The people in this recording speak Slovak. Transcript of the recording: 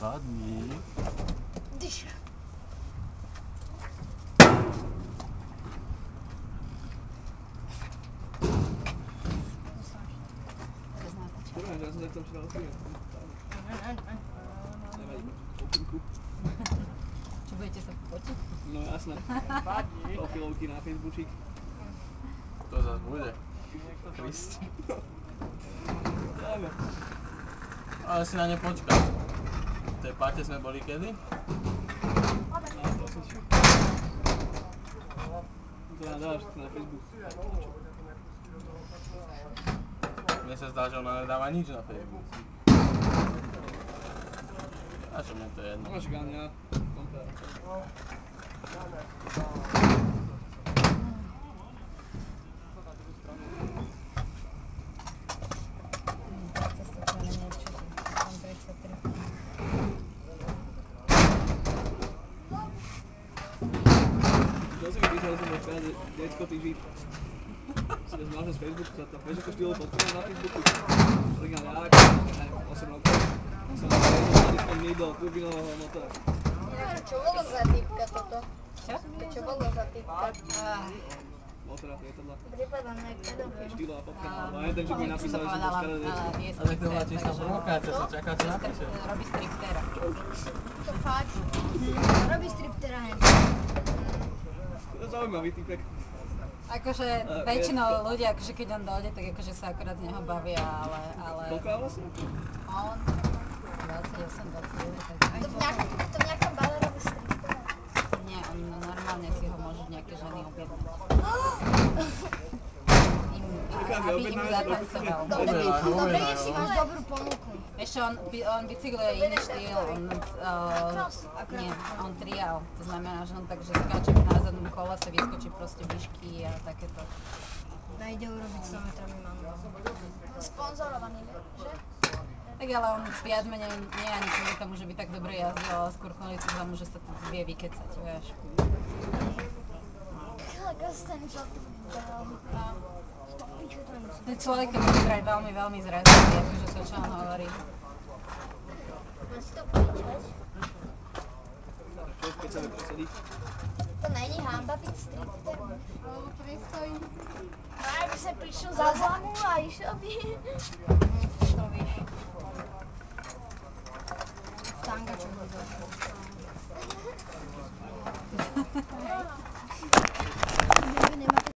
Padni. Dyš. Kurva, že ja som takto včera odkryl. Nevadí, okinku. Čo budete sa fotiť? No jasné. Profilovky na Facebookík. To zase bude. Krist. Dáme. Ale si na ne počkal. V tej parte sme boli kedy? Prosím ťa. To nám dáš na Facebook. Mne sa zdá, že ona nedáva nič na Facebook. A čo mne to je jedno? Máš gáňa. Čo si mi písal, že som bol že decko, ty žid. Si to zmážem z Facebooku za to. Vieš, ako štýlo fotku mám na Facebooku? Originál jak, neviem, 8 rokov. Som na Facebooku nejdol turbinového motora. Čo bolo za typka toto? Čo? Čo bolo za typka? Motora, lietadla. Pripadá mi jak pedofil. Štýlo a fotka. Ale aj ten, čo mi napísal, že som bol škaredé decko. A tak to bola čistá provokácia, sa čaká, čo napíše. Robí striptera. To fakt. Robí striptera hen. To je zaujímavý typek. Akože väčšinou ľudia, akože keď on dojde, tak akože sa akorát z neho bavia, ale... Koľko je vlastne? On 28, 29, tak... To v nejakom bale robí striptera. Nie, on normálne si ho môžu nejaké ženy objednať. Aby im zatancoval. Dobre, si máš dobrú ponuku. Ešte on bicykluje iný štýl, on trial, to znamená, že on takže skáče na zadnom kolese, vyskočí proste výšky a takéto. Najde urobiť 100 metrami manuál. Sponzorovaný, že? Tak ale on viac menej nie ani kvôli tomu, že by tak dobre jazdil, ale skôr kvôli tomu, že sa to vie vykecať, vieš. Ako si ten žltý bel. Ten človek je musí brať veľmi, veľmi zrazivý, akože to, čo on hovorí. Máš to pričať? Čo keď sa nepresedí? To není hamba byť stripter. Lebo to nestojí. No aj by sa prišiel za zlamu a išiel by. To víš. Stanga čo bude.